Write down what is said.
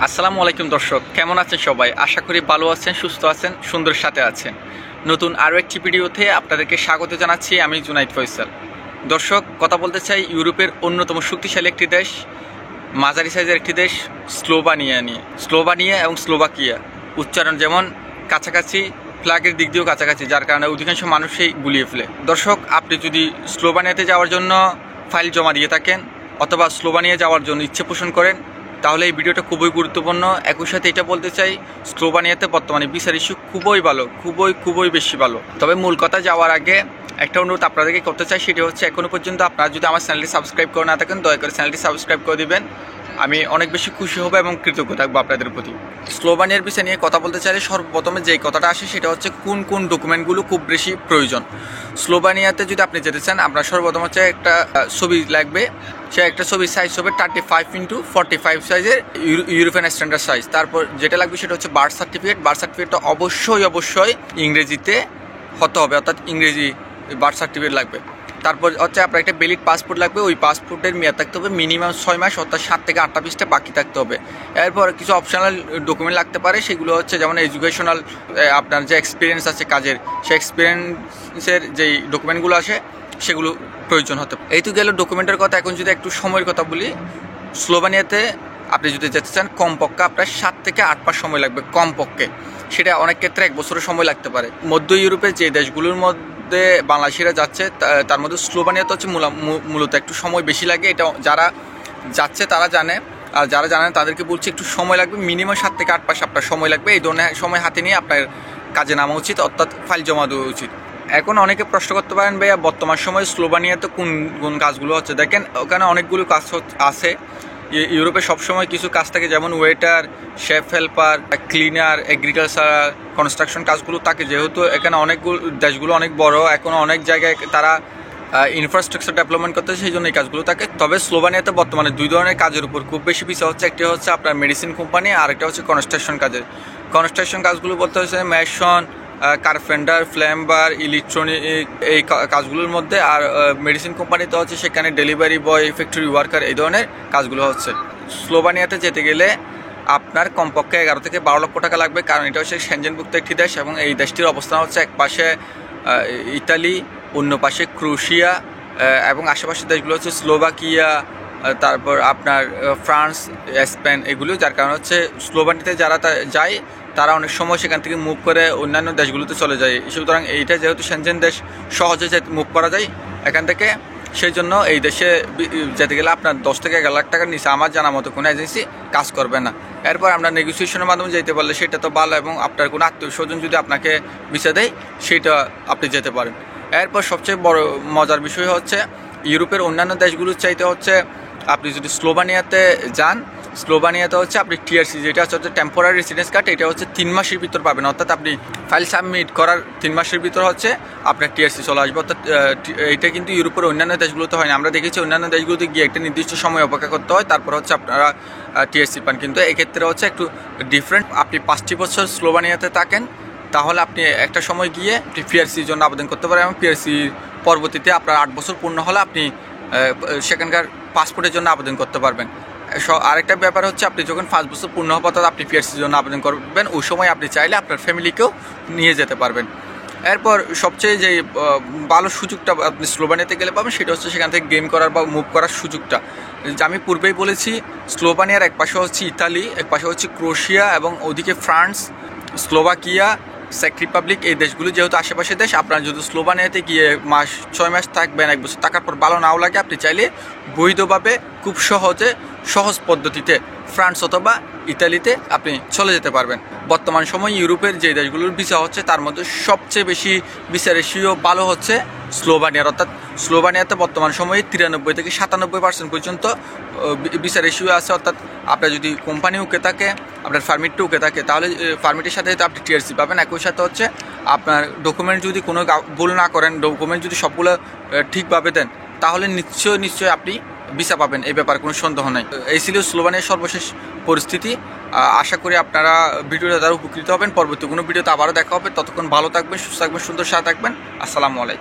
আসসালামু আলাইকুম দর্শক, কেমন আছেন সবাই? আশা করি ভালো আছেন, সুস্থ আছেন, সুন্দর সাথে আছেন। নতুন আরও একটি ভিডিওতে আপনাদেরকে স্বাগত জানাচ্ছি। আমি জুনাইদ ফয়সাল। দর্শক, কথা বলতে চাই ইউরোপের অন্যতম শক্তিশালী একটি দেশ, মাঝারি সাইজের একটি দেশ, স্লোভানিয়া এবং স্লোভাকিয়া। উচ্চারণ যেমন কাছাকাছি, ফ্ল্যাগের দিক দিয়েও কাছাকাছি, যার কারণে অধিকাংশ মানুষই গুলিয়ে ফেলে। দর্শক, আপনি যদি স্লোভানিয়াতে যাওয়ার জন্য ফাইল জমা দিয়ে থাকেন অথবা স্লোভানিয়া যাওয়ার জন্য ইচ্ছে পোষণ করেন, তাহলে এই ভিডিওটা খুবই গুরুত্বপূর্ণ। একই সাথে এটা বলতে চাই, স্লোভানিয়াতে বর্তমানে ভিসার ইস্যু খুবই ভালো, খুবই বেশি ভালো। তবে মূল কথা যাওয়ার আগে একটা অনুরোধ আপনাদেরকে করতে চাই, সেটা হচ্ছে এখনও পর্যন্ত আপনারা যদি আমার চ্যানেলটি সাবস্ক্রাইব করে না থাকেন, দয়া করে চ্যানেলটি সাবস্ক্রাইব করে দিবেন। আমি অনেক বেশি খুশি হব এবং কৃতজ্ঞ থাকবো আপনাদের প্রতি। স্লোভানিয়ার বিষয় নিয়ে কথা বলতে চাইলে সর্বপ্রথমে যেই কথাটা আসে সেটা হচ্ছে কোন ডকুমেন্টগুলো খুব বেশি প্রয়োজন। স্লোভানিয়াতে যদি আপনি যেতে চান, আপনার সর্বপ্রথম হচ্ছে একটা ছবি লাগবে। সে একটা ছবির সাইজ হবে 35x45 সাইজের, ইউরোপিয়ান স্ট্যান্ডার্ড সাইজ। তারপর যেটা লাগবে সেটা হচ্ছে বার্থ সার্টিফিকেটটা অবশ্যই ইংরেজিতে হতে হবে, অর্থাৎ ইংরেজি বার্থ সার্টিফিকেট লাগবে। তারপর হচ্ছে আপনার একটা ভ্যালিড পাসপোর্ট লাগবে। ওই পাসপোর্টের মেয়াদ থাকতে হবে মিনিমাম 6 মাস, অর্থাৎ 7 থেকে 8টা পৃষ্ঠা বাকি থাকতে হবে। এরপর কিছু অপশনাল ডকুমেন্ট লাগতে পারে, সেগুলো হচ্ছে যেমন এডুকেশনাল, আপনার যে এক্সপিরিয়েন্স আছে কাজের, সেই এক্সপিরিয়েন্সের যেই ডকুমেন্টগুলো আসে সেগুলো প্রয়োজন হতে পারে। এই তো গেল ডকুমেন্টের কথা। এখন যদি একটু সময়ের কথা বলি, স্লোভানিয়াতে আপনি যদি যেতে চান কমপক্ষে আপনার 7 থেকে 8 মাস সময় লাগবে কমপক্ষে। সেটা অনেক ক্ষেত্রে 1 বছরের সময় লাগতে পারে। মধ্য ইউরোপের যে দেশগুলোর মধ্যে বাংলাদেশিরা যাচ্ছে তার মধ্যে স্লোভানিয়াতে হচ্ছে মূলত একটু সময় বেশি লাগে। এটা যারা যাচ্ছে তারা জানে, আর যারা জানে না তাদেরকে বলছি একটু সময় লাগবে, মিনিমাম 7 থেকে 8 মাস আপনার সময় লাগবে। এই ধরনের সময় হাতে নিয়ে আপনার কাজে নামা উচিত, অর্থাৎ ফাইল জমা দেওয়া উচিত। এখন অনেকে প্রশ্ন করতে পারেন, ভাইয়া বর্তমান সময়ে স্লোভানিয়াতে কোন কাজগুলো হচ্ছে? দেখেন, ওখানে অনেকগুলো কাজ আছে। ইউরোপে সবসময় কিছু কাজ থাকে, যেমন waiter, chef helper, cleaner, agriculture, construction কাজগুলো থাকে। যেহেতু এখানে অনেকগুলো দেশগুলো অনেক বড়, এখন অনেক জায়গায় তারা ইনফ্রাস্ট্রাকচার ডেভেলপমেন্ট করতে, সেই জন্য এই কাজগুলো থাকে। তবে স্লোভানিয়াতে বর্তমানে 2 ধরনের কাজের উপর খুব বেশি পিছিয়ে হচ্ছে। একটি হচ্ছে আপনার মেডিসিন কোম্পানি, আর একটা হচ্ছে কনস্ট্রাকশন কাজের। কনস্ট্রাকশন কাজগুলো বলতে হচ্ছে মেশন, কার্পেন্টার, প্লাম্বার, ইলেকট্রনিক, এই কাজগুলোর মধ্যে। আর মেডিসিন কোম্পানিতে হচ্ছে সেখানে ডেলিভারি বয়, ফ্যাক্টরি ওয়ার্কার, এই ধরনের কাজগুলো হচ্ছে। স্লোভানিয়াতে যেতে গেলে আপনার কমপক্ষে 11 থেকে 12 লক্ষ টাকা লাগবে, কারণ এটা হচ্ছে সেনজেনভুক্ত একটি দেশ এবং এই দেশটির অবস্থান হচ্ছে এক পাশে ইতালি, অন্য পাশে ক্রোয়েশিয়া এবং আশেপাশের দেশগুলো হচ্ছে স্লোভাকিয়া, তারপর আপনার ফ্রান্স, স্পেন, এগুলো। যার কারণ হচ্ছে স্লোভানিয়াতে যারা যায় তারা অনেক সময় সেখান থেকে মুভ করে অন্যান্য দেশগুলোতে চলে যায়। সুতরাং এইটা যেহেতু সেনজেন দেশ, সহজে মুভ করা যায় এখান থেকে, সেই জন্য এই দেশে যেতে গেলে আপনার 10 থেকে 11 লাখ টাকার নিচে আমার জানা মতো কোনো এজেন্সি কাজ করবে না। এরপর আমরা নেগোসিয়েশনের মাধ্যমে যেতে পারলে সেটা তো ভালো, এবং আপনার কোনো আত্মীয় স্বজন যদি আপনাকে ভিসা দেয় সেটা আপনি যেতে পারেন। এরপর সবচেয়ে বড় মজার বিষয় হচ্ছে, ইউরোপের অন্যান্য দেশগুলোর চাইতে হচ্ছে আপনি যদি স্লোভানিয়াতে যান, স্লোভানিয়াতে হচ্ছে আপনি টিআরসি, যেটা হচ্ছে টেম্পোরারি রেসিডেন্স কার্ড, এটা হচ্ছে 3 মাসের ভিতর পাবেন। অর্থাৎ আপনি ফাইল সাবমিট করার 3 মাসের ভিতর হচ্ছে আপনার টিআরসি চলে আসবে। অর্থাৎ এটা কিন্তু ইউরোপের অন্যান্য দেশগুলোতে হয় না। আমরা দেখেছি অন্যান্য দেশগুলোতে গিয়ে একটা নির্দিষ্ট সময় অপেক্ষা করতে হয়, তারপর হচ্ছে আপনারা টিআরসি পান। কিন্তু এক্ষেত্রে হচ্ছে একটু ডিফারেন্ট। আপনি 5টি বছর স্লোভানিয়াতে থাকেন, তাহলে আপনি একটা সময় গিয়ে পিআরসির জন্য আবেদন করতে পারেন, এবং পিআরসির পরবর্তীতে আপনার 8 বছর পূর্ণ হলে আপনি সেখানকার পাসপোর্টের জন্য আবেদন করতে পারবেন। আরেকটা ব্যাপার হচ্ছে, আপনি যখন 5 বছর পূর্ণ হবে অর্থাৎ আপনি পিআরসির জন্য আবেদন করবেন, ওই সময় আপনি চাইলে আপনার ফ্যামিলিকেও নিয়ে যেতে পারবেন। এরপর সবচেয়ে যে ভালো সুযোগটা আপনি স্লোভানিয়াতে গেলে পাবেন সেটা হচ্ছে সেখান থেকে গেম করার বা মুভ করার সুযোগটা। আমি পূর্বেই বলেছি, স্লোভানিয়ার এক পাশে হচ্ছে ইতালি, এক পাশে হচ্ছে ক্রোয়েশিয়া, এবং ওদিকে ফ্রান্স, স্লোভাকিয়া, চেক রিপাবলিক, এই দেশগুলো যেহেতু আশেপাশে দেশ। আপনারা যদি স্লোভানিয়াতে গিয়ে 6 মাস থাকবেন, 1 বছর থাকার পর ভালো নাও লাগে, আপনি চাইলে বৈধভাবে খুব সহজ পদ্ধতিতে ফ্রান্স অথবা ইতালিতে আপনি চলে যেতে পারবেন। বর্তমান সময় ইউরোপের যে দেশগুলোর ভিসা হচ্ছে তার মধ্যে সবচেয়ে বেশি ভিসা রেশিও ভালো হচ্ছে স্লোভানিয়ার। অর্থাৎ স্লোভানিয়াতে বর্তমান সময়ে 93 থেকে 97% পর্যন্ত ভিসা রেশিও আছে। অর্থাৎ আপনার যদি কোম্পানি ওকে থাকে, আপনার ফার্মিটটা ওকে থাকে, তাহলে ফার্মিটের সাথে আপনি টিআরসি পাবেন। একই সাথে হচ্ছে আপনার ডকুমেন্ট যদি কোনো ভুল না করেন, ডকুমেন্ট যদি সবগুলো ঠিকভাবে দেন, তাহলে নিশ্চয়ই আপনি ভিসা পাবেন, এই ব্যাপারে কোনো সন্দেহ নাই। এই ছিল স্লোভানিয়ার সর্বশেষ পরিস্থিতি। আশা করি আপনারা ভিডিওটা দ্বারা উপকৃত হবেন। পরবর্তী কোনো ভিডিওতে আবারও দেখা হবে। ততক্ষণ ভালো থাকবেন, সুস্থ থাকবেন, সুন্দর সাথে থাকবেন। আসসালামু আলাইকুম।